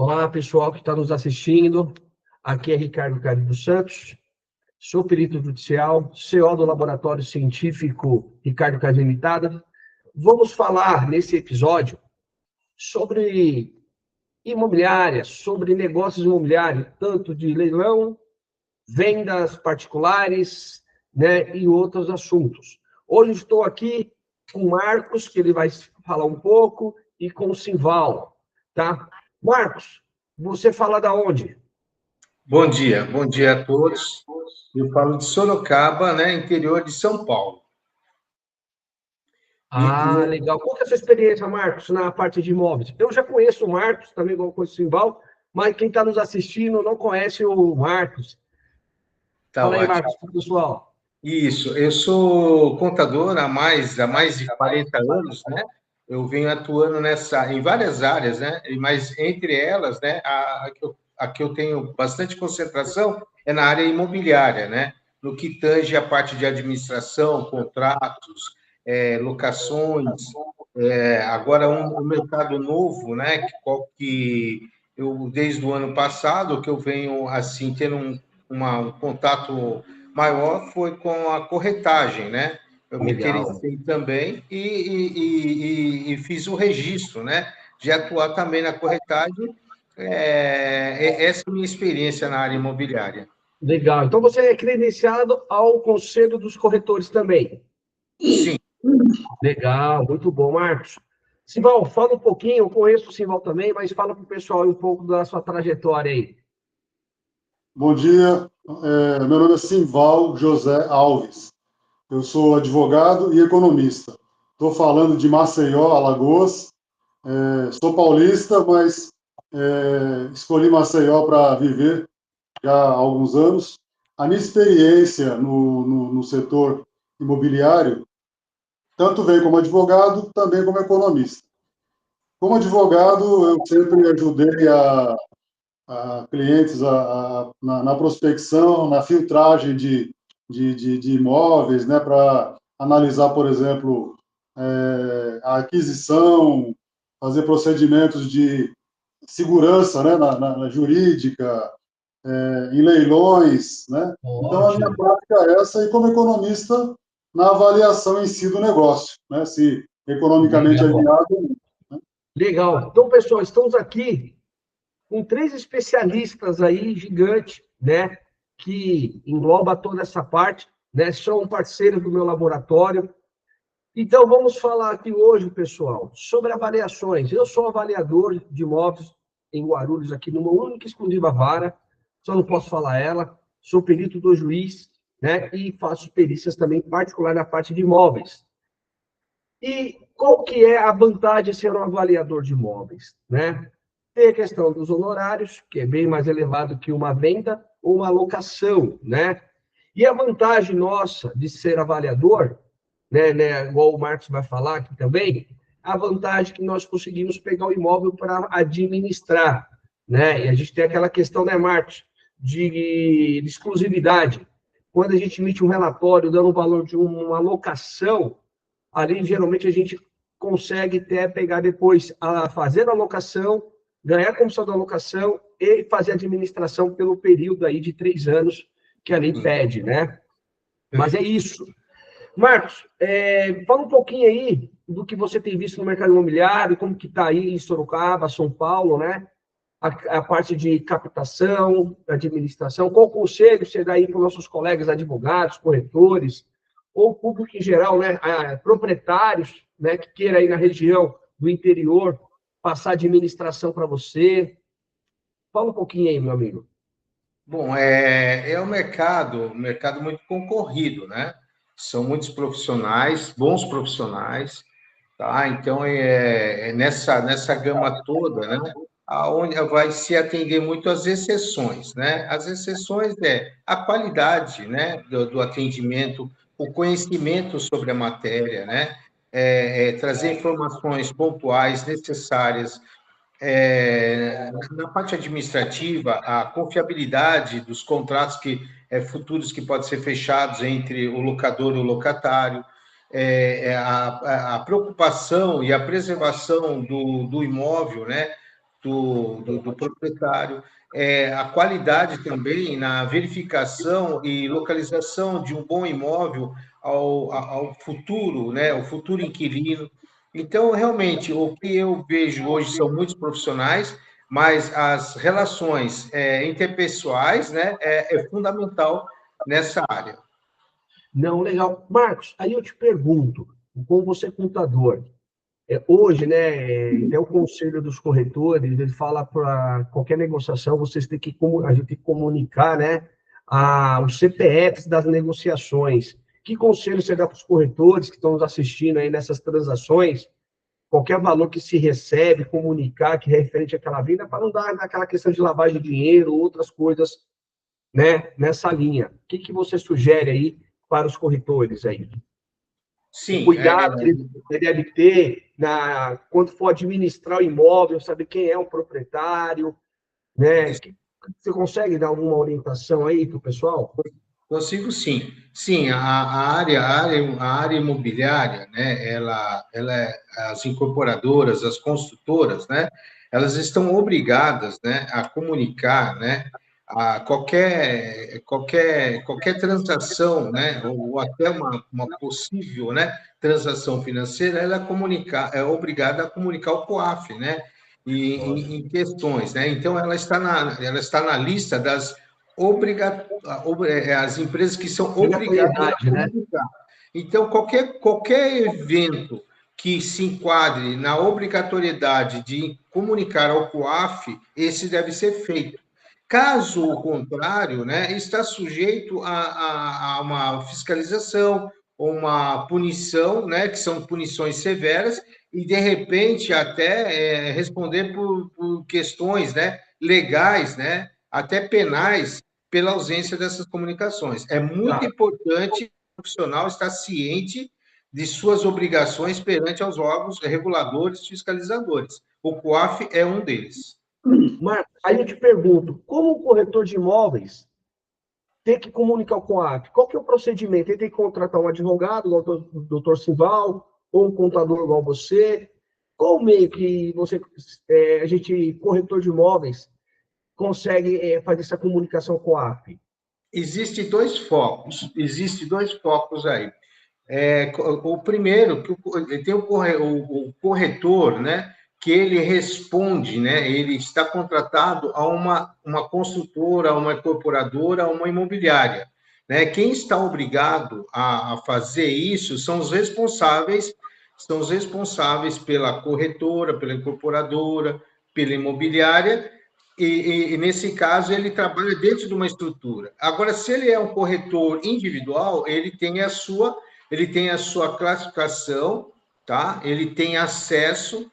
Olá, pessoal que está nos assistindo. Aqui é Ricardo Cari dos Santos, sou perito judicial, CO do Laboratório Científico Ricardo Cari Limitada. Vamos falar nesse episódio sobre imobiliária, sobre negócios imobiliários, tanto de leilão, vendas particulares, né, e outros assuntos. Hoje estou aqui com o Marcos, que ele vai falar um pouco, e com o Simval, tá? Marcos, você fala da onde? Bom dia a todos. Eu falo de Sorocaba, né, interior de São Paulo. Ah, legal. Qual que é a sua experiência, Marcos, na parte de imóveis? Eu já conheço o Marcos, também igual conheço o Simval, mas quem está nos assistindo não conhece o Marcos. Tá Fala aí, ótimo. Marcos, para o pessoal. Isso, eu sou contador há mais de 40 anos, né? Eu venho atuando em várias áreas, né? Mas entre elas, né, a que eu tenho bastante concentração é na área imobiliária, né? No que tange a parte de administração, contratos, locações, agora um mercado novo, né? Que eu desde o ano passado que eu venho assim tendo um contato maior foi com a corretagem, né? Eu me Legal. interessei também e fiz o registro, né? De atuar também na corretagem. Essa é a minha experiência na área imobiliária. Legal. Então você é credenciado ao Conselho dos Corretores também. Sim. Legal, muito bom, Marcos. Simval, fala um pouquinho, eu conheço o Simval também, mas fala para o pessoal um pouco da sua trajetória aí. Bom dia, meu nome é Simval José Alves. Eu sou advogado e economista. Estou falando de Maceió, Alagoas. Sou paulista, mas escolhi Maceió para viver já há alguns anos. A minha experiência no setor imobiliário tanto vem como advogado, também como economista. Como advogado, eu sempre ajudei a clientes na prospecção, na filtragem de imóveis, né, para analisar, por exemplo, a aquisição, fazer procedimentos de segurança, né, na jurídica, em leilões, né? Então, a minha Ótimo. prática é essa, e como economista, na avaliação em si do negócio, né, se economicamente é Legal. viável. Legal. Então, pessoal, estamos aqui com três especialistas aí gigantes, né, que engloba toda essa parte, né, são parceiros do meu laboratório. Então, vamos falar aqui hoje, pessoal, sobre avaliações. Eu sou avaliador de imóveis em Guarulhos, aqui numa única e exclusiva vara, só não posso falar ela, sou perito do juiz, né, e faço perícias também particular na parte de imóveis. E qual que é a vantagem de ser um avaliador de imóveis, né? Tem a questão dos honorários, que é bem mais elevado que uma venda ou uma locação, né? E a vantagem nossa de ser avaliador, né, igual o Marcos vai falar aqui também, a vantagem que nós conseguimos pegar o imóvel para administrar, né? E a gente tem aquela questão, né, Marcos, de exclusividade. Quando a gente emite um relatório dando o valor de uma locação, ali geralmente a gente consegue até pegar depois a fazer a locação, ganhar a comissão da locação e fazer a administração pelo período aí de 3 anos que a lei pede, né? Mas é isso. Marcos, fala um pouquinho aí do que você tem visto no mercado imobiliário, como que está aí em Sorocaba, São Paulo, né? A parte de captação, administração, qual conselho você dá aí para os nossos colegas advogados, corretores, ou público em geral, né, proprietários, né, que queira aí na região do interior passar administração para você. Fala um pouquinho aí, meu amigo. Bom, é um mercado muito concorrido, né? São muitos profissionais, bons profissionais, tá? Então, nessa gama toda, né? Aonde vai se atender muito às exceções, né? As exceções é a qualidade, né? Do atendimento, o conhecimento sobre a matéria, né? Trazer informações pontuais necessárias, na parte administrativa, a confiabilidade dos contratos futuros que podem ser fechados entre o locador e o locatário, a preocupação e a preservação do imóvel, né? do proprietário, a qualidade também na verificação e localização de um bom imóvel ao futuro, né, o futuro inquilino. Então, realmente, o que eu vejo hoje são muitos profissionais, mas as relações interpessoais, né, é fundamental nessa área. Não, legal. Marcos, aí eu te pergunto, como você é contador, hoje, né, até o Conselho dos Corretores, ele fala para qualquer negociação, vocês têm que, a gente tem que comunicar, né, os CPFs das negociações. Que conselho você dá para os corretores que estão nos assistindo aí nessas transações? Qualquer valor que se recebe, comunicar que é referente àquela venda, para não dar aquela questão de lavagem de dinheiro, outras coisas, né, nessa linha. O que você sugere aí para os corretores aí? O Sim, cuidado que ele deve ter quando for administrar o imóvel, saber quem é o proprietário, né? Você consegue dar alguma orientação aí para o pessoal? consigo sim. Sim, a área imobiliária, né, as incorporadoras, as construtoras, né, elas estão obrigadas, né, a comunicar, né, a qualquer transação, né, ou até uma possível, né, transação financeira, ela é obrigada a comunicar o COAF, né, em questões, né. Então ela está na lista das as empresas que são obrigadas a comunicar. Então, qualquer evento que se enquadre na obrigatoriedade de comunicar ao COAF, esse deve ser feito. Caso contrário, né, está sujeito a uma fiscalização, uma punição, né, que são punições severas, e, de repente, até responder por questões, né, legais, né, até penais, pela ausência dessas comunicações. É muito importante o profissional estar ciente de suas obrigações perante aos órgãos reguladores e fiscalizadores. O COAF é um deles. Marcos, aí eu te pergunto, como o corretor de imóveis tem que comunicar com o COAF? Qual que é o procedimento? Ele tem que contratar um advogado, igual o doutor Simval, ou um contador igual você? Qual o meio que a gente, corretor de imóveis, consegue fazer essa comunicação com o COAF? Existem dois focos aí. O primeiro, que tem o corretor, né, que ele responde, né, ele está contratado a uma construtora, a uma incorporadora, a uma imobiliária. Né? Quem está obrigado a fazer isso são os responsáveis pela corretora, pela incorporadora, pela imobiliária, e nesse caso ele trabalha dentro de uma estrutura. Agora, se ele é um corretor individual, ele tem a sua classificação, tá? Ele tem acesso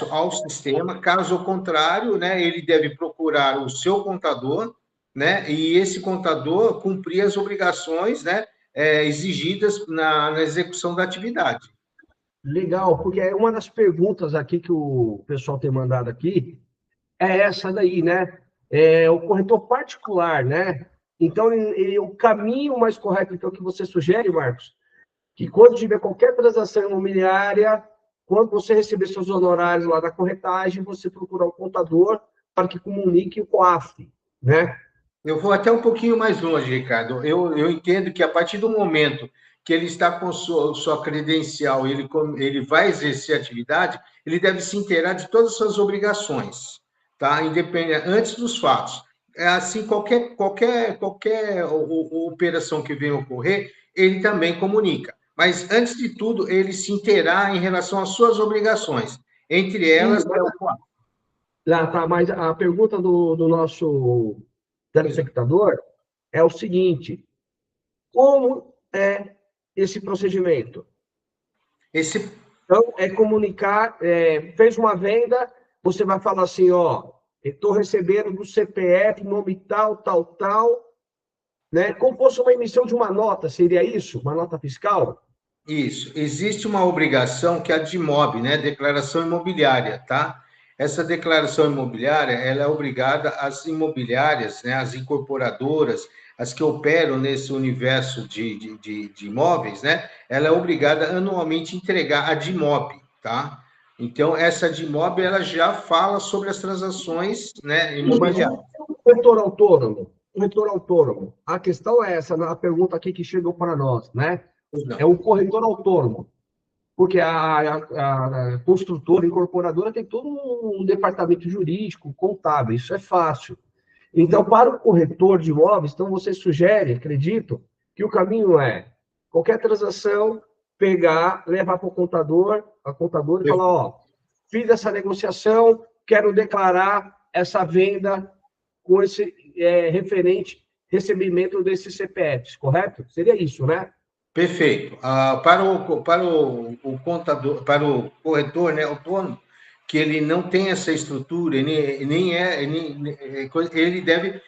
ao sistema. Caso contrário, né, ele deve procurar o seu contador, né, e esse contador cumprir as obrigações, né, exigidas na execução da atividade. Legal, porque uma das perguntas aqui que o pessoal tem mandado aqui é essa daí, né? O corretor particular, né? Então, o caminho mais correto, então, que você sugere, Marcos, que quando tiver qualquer transação imobiliária, quando você receber seus honorários lá da corretagem, você procurar o contador para que comunique o COAF, né? Eu vou até um pouquinho mais longe, Ricardo. Eu entendo que a partir do momento que ele está com sua credencial, ele vai exercer a atividade, ele deve se inteirar de todas as suas obrigações, tá? Independente, antes dos fatos. Assim, qualquer operação que venha ocorrer, ele também comunica. Mas, antes de tudo, ele se inteirar em relação às suas obrigações. Entre elas, Sim, mas a pergunta do nosso telespectador é o seguinte: como é esse procedimento? esse Então, comunicar, fez uma venda, você vai falar assim, ó, estou recebendo do CPF, nome tal, tal, tal, né? Como fosse uma emissão de uma nota, seria isso? Uma nota fiscal? Isso. Existe uma obrigação que é a DIMOB, né? Declaração imobiliária, tá? Essa declaração imobiliária, ela é obrigada às imobiliárias, né? As incorporadoras, as que operam nesse universo de imóveis, né? Ela é obrigada anualmente a entregar a DIMOB, tá? Então, essa de imóvel, ela já fala sobre as transações, né, Mas imobiliárias. o corretor autônomo, a questão é essa, na pergunta aqui que chegou para nós, né? É Não. o corretor autônomo, porque a construtora, incorporadora tem todo um departamento jurídico, contábil, isso é fácil. Então, para o corretor de imóveis, então você sugere, acredito, que o caminho é qualquer transação, pegar, levar para o contador, a contadora e falar, ó, fiz essa negociação, quero declarar essa venda com esse referente recebimento desses CPFs, correto? Seria isso, né? Perfeito. Para o contador, para o corretor, né, autônomo, que ele não tem essa estrutura, ele deve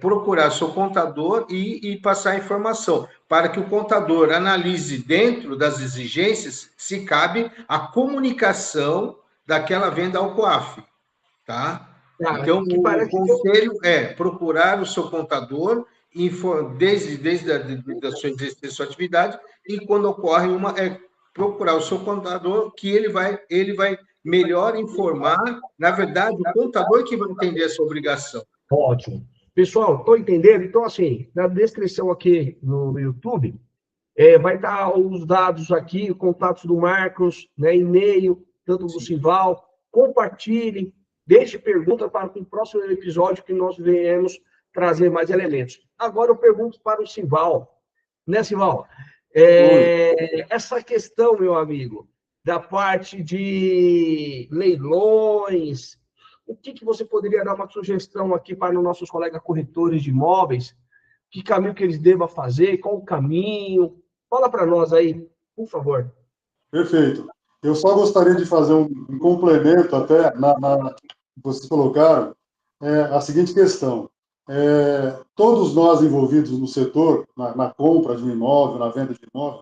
procurar seu contador e passar a informação, para que o contador analise dentro das exigências se cabe a comunicação daquela venda ao COAF, tá? Então, Que o parece que conselho é procurar o seu contador desde a sua exercício da sua atividade, e quando ocorre procurar o seu contador, que ele vai melhor informar. Na verdade, o contador que vai entender essa obrigação. ótimo. Pessoal, estou entendendo? Então, assim, na descrição aqui no YouTube, vai estar os dados aqui, contatos do Marcos, né, e-mail, tanto do Sim. Simval. Compartilhem, deixe pergunta para o próximo episódio que nós venhamos trazer mais elementos. Agora eu pergunto para o Simval, né, Simval? Essa questão, meu amigo, da parte de leilões, o que você poderia dar uma sugestão aqui para os nossos colegas corretores de imóveis? Que caminho que eles devam fazer? Qual o caminho? Fala para nós aí, por favor. Perfeito. Eu só gostaria de fazer um complemento até que vocês colocaram, a seguinte questão. Todos nós envolvidos no setor, na compra de um imóvel, na venda de imóvel,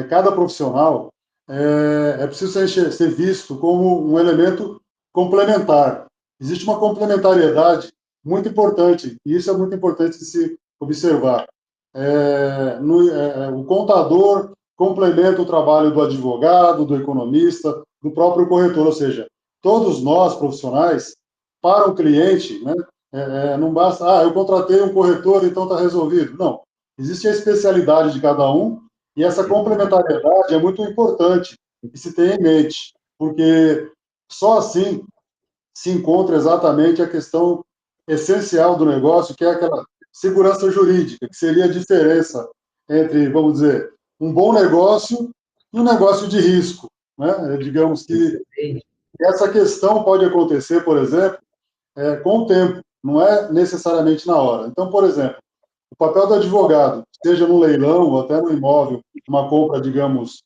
cada profissional preciso ser visto como um elemento complementar. Existe uma complementariedade muito importante, e isso é muito importante de se observar. O contador complementa o trabalho do advogado, do economista, do próprio corretor, ou seja, todos nós profissionais, para o cliente, né, não basta, eu contratei um corretor, então está resolvido. Não, existe a especialidade de cada um, e essa complementariedade é muito importante que se tenha em mente, porque só assim se encontra exatamente a questão essencial do negócio, que é aquela segurança jurídica, que seria a diferença entre, vamos dizer, um bom negócio e um negócio de risco, né? Digamos que essa questão pode acontecer, por exemplo, com o tempo, não é necessariamente na hora. Então, por exemplo, o papel do advogado, seja no leilão ou até no imóvel, uma compra, digamos,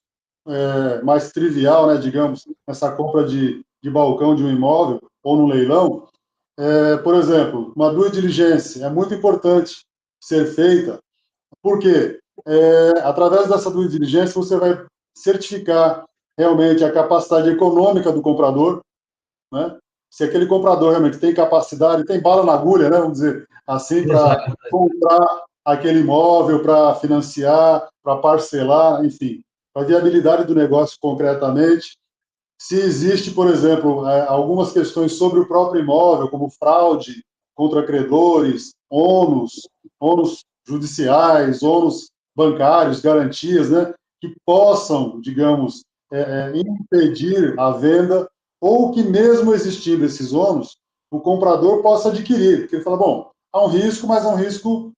mais trivial, né, digamos, essa compra de balcão de um imóvel ou no leilão, por exemplo, uma due diligence é muito importante ser feita, porque através dessa due diligence você vai certificar realmente a capacidade econômica do comprador, né? Se aquele comprador realmente tem capacidade, tem bala na agulha, né, vamos dizer assim, para comprar aquele imóvel, para financiar, para parcelar, enfim, a viabilidade do negócio concretamente. Se existe, por exemplo, algumas questões sobre o próprio imóvel, como fraude contra credores, ônus judiciais, ônus bancários, garantias, né, que possam, digamos, impedir a venda, ou que mesmo existindo esses ônus, o comprador possa adquirir, porque ele fala, bom, há um risco, mas é um risco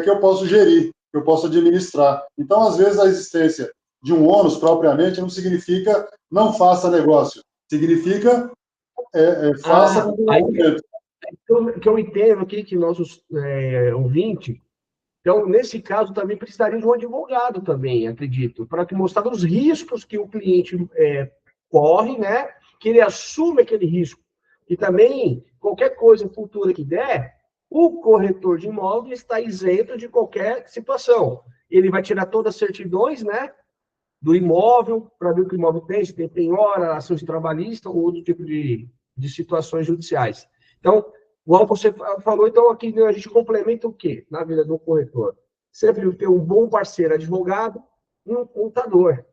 que eu posso gerir, que eu posso administrar. Então, às vezes, a existência de um ônus propriamente não significa não faça negócio, significa faça com conhecimento. Que eu entendo aqui que nossos ouvintes, então, nesse caso, também precisaria de um advogado também, acredito, para que mostrar os riscos que o cliente corre, né? Que ele assume aquele risco. E também, qualquer coisa futura que der, o corretor de imóveis está isento de qualquer situação. Ele vai tirar todas as certidões, né? Do imóvel, para ver o que o imóvel tem, se tem penhora, ações trabalhistas ou outro tipo de situações judiciais. Então, igual você falou, então aqui a gente complementa o quê na vida do corretor? Sempre ter um bom parceiro advogado e um contador.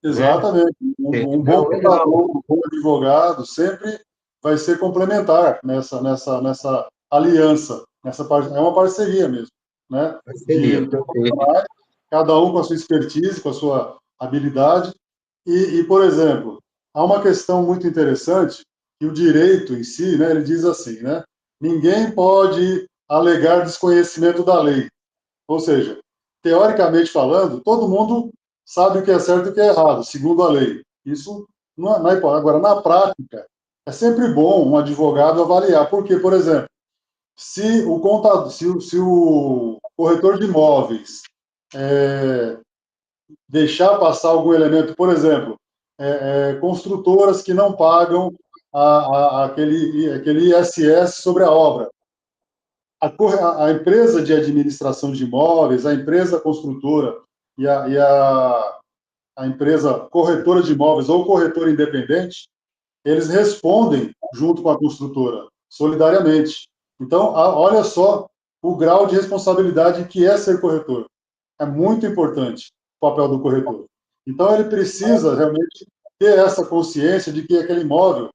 Exatamente. Um bom Não, legal. contador, um bom advogado sempre vai ser complementar nessa aliança, é uma parceria mesmo, né? Seria, De perfeito. profissionais, cada um com a sua expertise, com a sua habilidade. Por exemplo, há uma questão muito interessante que o direito em si, né, ele diz assim, né? Ninguém pode alegar desconhecimento da lei. Ou seja, teoricamente falando, todo mundo sabe o que é certo e o que é errado, segundo a lei. Isso não é hipótese. Agora, na prática, é sempre bom um advogado avaliar. Porque, por exemplo, se o contador, se o corretor de imóveis deixar passar algum elemento, por exemplo, construtoras que não pagam aquele ISS sobre a obra, a empresa de administração de imóveis, a empresa construtora e a empresa corretora de imóveis ou corretor independente, eles respondem junto com a construtora, solidariamente. Então, olha só o grau de responsabilidade que é ser corretor. É muito importante o papel do corretor. Então, ele precisa realmente ter essa consciência de que aquele imóvel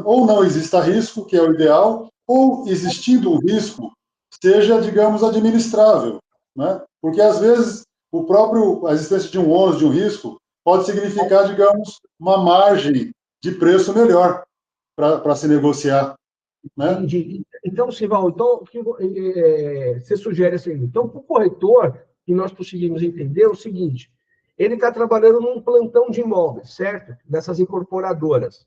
ou não exista risco, que é o ideal, ou existindo um risco, seja, digamos, administrável, né? Porque às vezes a existência de um ônus, de um risco, pode significar, digamos, uma margem de preço melhor para se negociar, né? Entendi. Então, Sival, então, você sugere assim, então, para o corretor, que nós conseguimos entender o seguinte, ele está trabalhando num plantão de imóveis, certo? Dessas incorporadoras.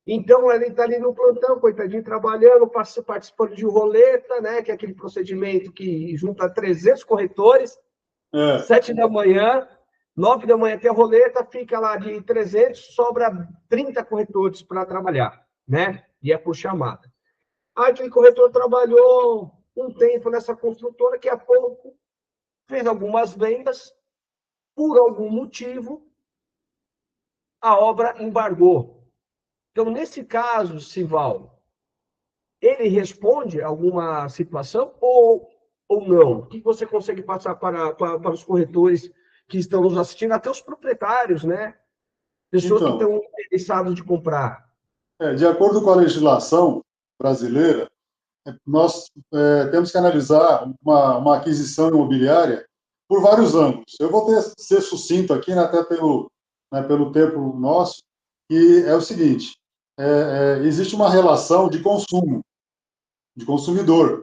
Então, ele está ali no plantão, coitadinho, trabalhando, participando de roleta, né? Que é aquele procedimento que junta 300 corretores, 7 da manhã, 9 da manhã tem a roleta, fica lá de 300, sobra 30 corretores para trabalhar, né? E é por chamada. Aí aquele corretor trabalhou um tempo nessa construtora, que a pouco fez algumas vendas, por algum motivo, a obra embargou. Então, nesse caso, Sival, ele responde a alguma situação ou não? O que você consegue passar para os corretores que estão nos assistindo, até os proprietários, né? Pessoas que Então, estão interessadas de comprar. de acordo com a legislação brasileira, nós temos que analisar uma aquisição imobiliária por vários ângulos. Eu vou ser sucinto aqui, né, até pelo tempo nosso, e é o seguinte, existe uma relação de consumo, de consumidor.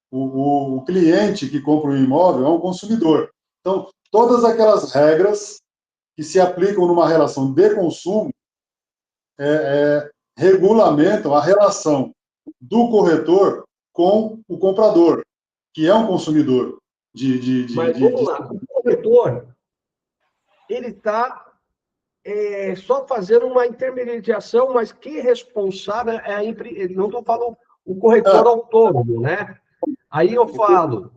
O cliente que compra um imóvel é um consumidor. Então, todas aquelas regras que se aplicam numa relação de consumo regulamentam a relação do corretor com o comprador, que é um consumidor Mas vamos lá, o corretor, ele está só fazendo uma intermediação, mas que responsável é a empresa. Não estou falando o corretor autônomo, né? Aí eu falo,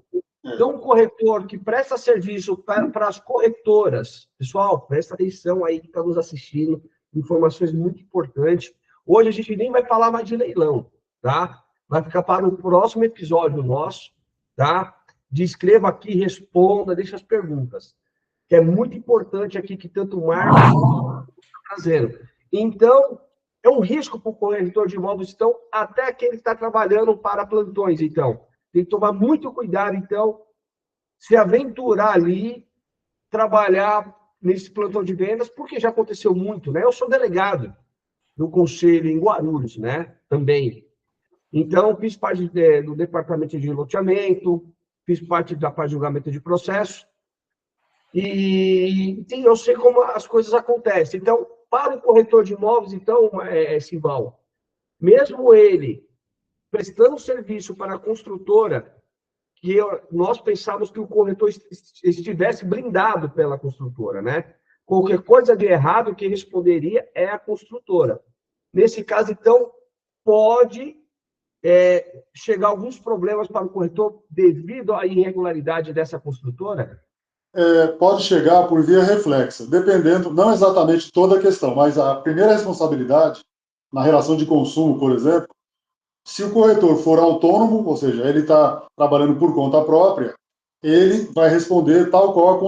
então, um corretor que presta serviço para as corretoras, pessoal, presta atenção aí que está nos assistindo, informações muito importantes. Hoje a gente nem vai falar mais de leilão, tá? Vai ficar para o próximo episódio nosso, tá? Descreva aqui, responda, deixa as perguntas, que é muito importante aqui que tanto o Marcos está trazendo. Então, é um risco para o corretor de imóveis, então, até aquele que está trabalhando para plantões, então. Tem que tomar muito cuidado, então, se aventurar ali, trabalhar nesse plantão de vendas, porque já aconteceu muito, né? Eu sou delegado do conselho em Guarulhos, né? Também. Então, fiz parte do departamento de loteamento, fiz parte da parte de julgamento de processo, e eu sei como as coisas acontecem. Então, para o corretor de imóveis, então, Sival, mesmo ele prestando serviço para a construtora, que nós pensávamos que o corretor estivesse blindado pela construtora, né? Qualquer coisa de errado, quem responderia é a construtora. Nesse caso, então, pode chegar alguns problemas para o corretor devido à irregularidade dessa construtora? Pode chegar por via reflexa, dependendo, não exatamente toda a questão, mas a primeira responsabilidade, na relação de consumo, por exemplo, se o corretor for autônomo, ou seja, ele está trabalhando por conta própria, ele vai responder tal qual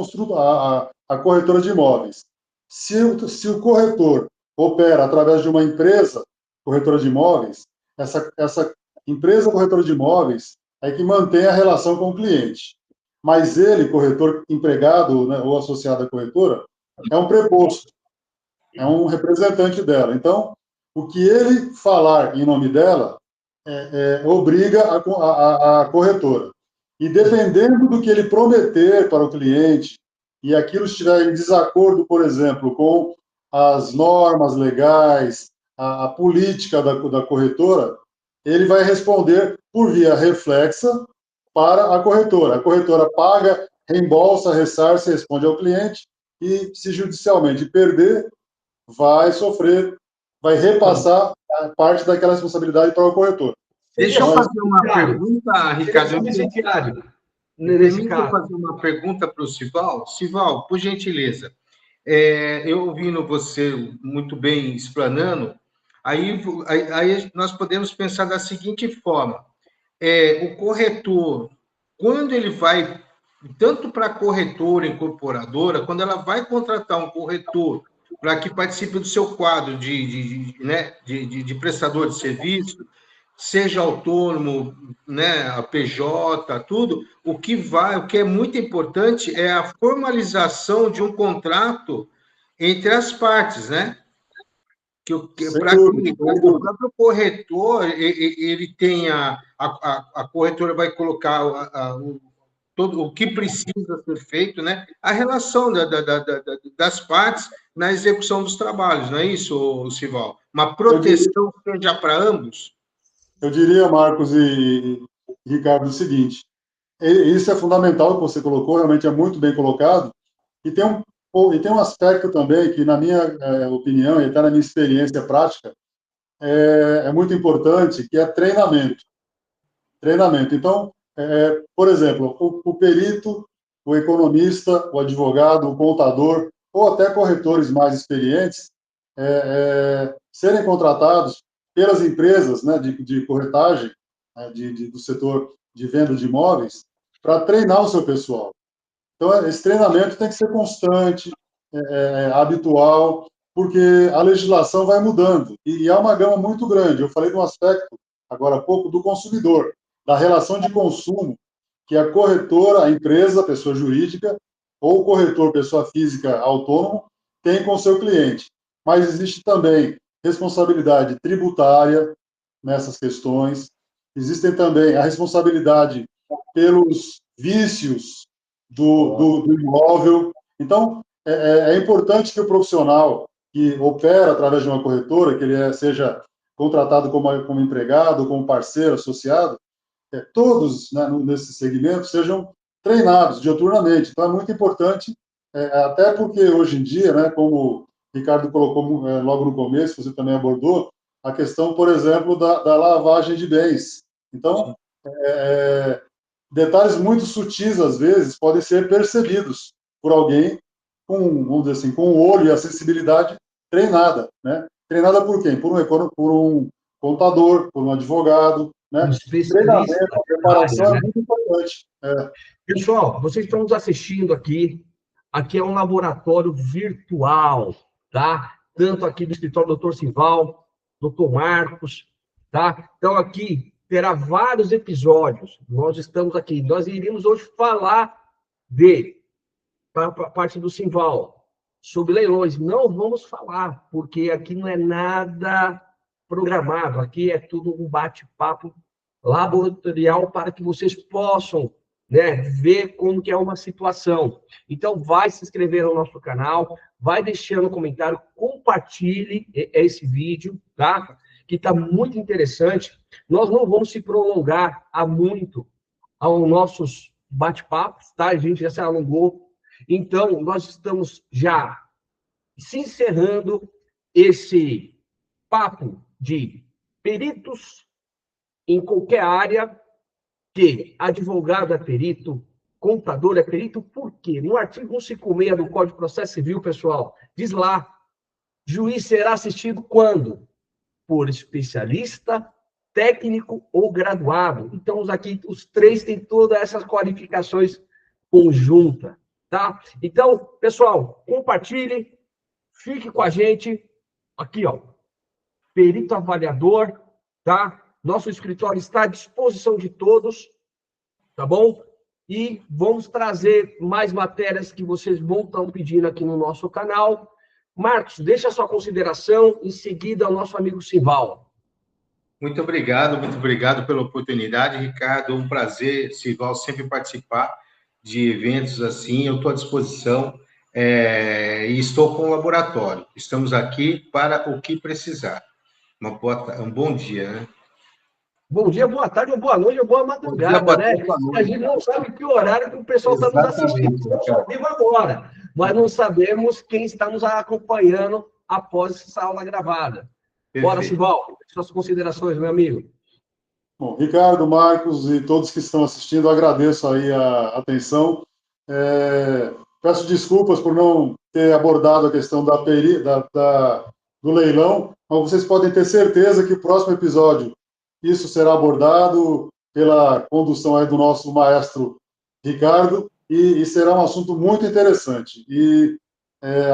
a a corretora de imóveis. Se o corretor opera através de uma empresa corretora de imóveis, essa empresa corretora de imóveis é que mantém a relação com o cliente. Mas ele, corretor empregado, né, ou associado à corretora, é um preposto, é um representante dela. Então, o que ele falar em nome dela obriga a corretora. E dependendo do que ele prometer para o cliente, e aquilo estiver em desacordo, por exemplo, com as normas legais, a política da corretora, ele vai responder por via reflexa para a corretora. A corretora paga, reembolsa, ressarce, responde ao cliente, e se judicialmente perder, vai sofrer, vai repassar parte daquela responsabilidade para o corretor. Deixa eu fazer uma pergunta, Ricardo. Nesse caso. Fazer uma pergunta para o Sival. Sival, por gentileza, eu ouvindo você muito bem explanando, aí nós podemos pensar da seguinte forma: o corretor, quando ele vai, tanto para a corretora incorporadora, quando ela vai contratar um corretor para que participe do seu quadro de prestador de serviço, seja autônomo, né, a PJ, tudo, o que é muito importante é a formalização de um contrato entre as partes, né? Para que o próprio corretor ele tenha a corretora vai colocar todo o que precisa ser feito, né? A relação das partes na execução dos trabalhos, não é isso, Sival? Uma proteção seja para ambos. Eu diria, Marcos e Ricardo, o seguinte: isso é fundamental que você colocou, realmente é muito bem colocado, e tem um aspecto também que, na minha opinião, e até na minha experiência prática, é muito importante, que é treinamento. Treinamento. Então, por exemplo, o perito, o economista, o advogado, o contador, ou até corretores mais experientes, serem contratados pelas empresas, né, de corretagem, né, do setor de venda de imóveis, para treinar o seu pessoal. Então, esse treinamento tem que ser constante, habitual, porque a legislação vai mudando. E há uma gama muito grande. Eu falei de um aspecto, agora há pouco, do consumidor, da relação de consumo, que a corretora, a empresa, a pessoa jurídica, ou o corretor, pessoa física autônomo, tem com o seu cliente. Mas existe também responsabilidade tributária nessas questões, existem também a responsabilidade pelos vícios do imóvel. Então, é importante que o profissional que opera através de uma corretora, que ele seja contratado como empregado, como parceiro, associado, todos, né, nesse segmento sejam treinados diuturnamente. Então, é muito importante, até porque hoje em dia, né, como o Ricardo colocou logo no começo, você também abordou, a questão, por exemplo, da lavagem de bens. Então, detalhes muito sutis, às vezes, podem ser percebidos por alguém com, vamos dizer assim, com o olho e a sensibilidade treinada, né? Treinada por quem? Por um contador, por um advogado, né? Treinamento, a preparação área, né? É muito importante. Pessoal, vocês estão nos assistindo aqui. Aqui é um laboratório virtual, tá? Tanto aqui do escritório do Dr. Sival, Dr. Marcos, tá? Então, aqui terá vários episódios. Nós estamos aqui. Nós iríamos hoje falar para a parte do Sival, sobre leilões. Não vamos falar, porque aqui não é nada programado. Aqui é tudo um bate-papo laboratorial para que vocês possam, né, ver como que é uma situação. Então, vai se inscrever no nosso canal, vai deixando um comentário, compartilhe esse vídeo, tá? Que está muito interessante. Nós não vamos se prolongar muito aos nossos bate-papos, tá? A gente já se alongou. Então, nós estamos já se encerrando esse papo de peritos em qualquer área, que advogado é perito, contador é perito, por quê? No artigo 156 do Código de Processo Civil, pessoal, diz lá, juiz será assistido quando? Por especialista, técnico ou graduado. Então, aqui, os três têm todas essas qualificações conjuntas, tá? Então, pessoal, compartilhe, fique com a gente aqui, ó, perito avaliador, tá? Nosso escritório está à disposição de todos, tá bom? E vamos trazer mais matérias que vocês vão estar pedindo aqui no nosso canal. Marcos, deixa a sua consideração, em seguida o nosso amigo Simval. Muito obrigado pela oportunidade, Ricardo. Um prazer, Simval, sempre participar de eventos assim. Eu estou à disposição e estou com o laboratório. Estamos aqui para o que precisar. Um bom dia, né? Bom dia, boa tarde, ou boa noite, ou boa madrugada, boa né? tarde, boa noite. A gente não sabe que horário que o pessoal está nos assistindo. Estamos ao vivo agora, mas não sabemos quem está nos acompanhando após essa aula gravada. Perfeito. Bora, Simval, suas considerações, meu amigo. Bom, Ricardo, Marcos e todos que estão assistindo, agradeço aí a atenção. Peço desculpas por não ter abordado a questão do leilão, mas vocês podem ter certeza que o próximo episódio isso será abordado pela condução aí do nosso maestro Ricardo e será um assunto muito interessante. E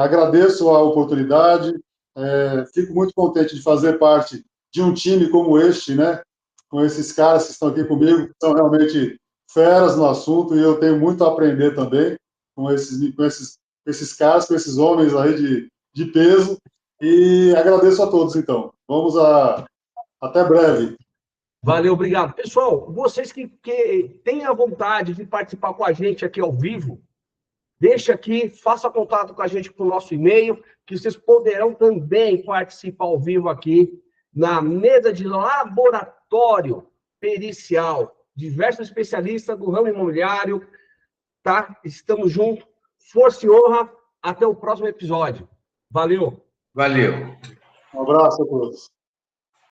agradeço a oportunidade, fico muito contente de fazer parte de um time como este, né? Com esses caras que estão aqui comigo, que são realmente feras no assunto, e eu tenho muito a aprender também com esses caras, com esses homens aí de peso, e agradeço a todos, então. Até breve. Valeu, obrigado. Pessoal, vocês que têm a vontade de participar com a gente aqui ao vivo, deixa aqui, faça contato com a gente por nosso e-mail, que vocês poderão também participar ao vivo aqui na mesa de laboratório pericial. Diversos especialistas do ramo imobiliário, tá? Estamos juntos. Força e honra. Até o próximo episódio. Valeu. Valeu. Um abraço a todos.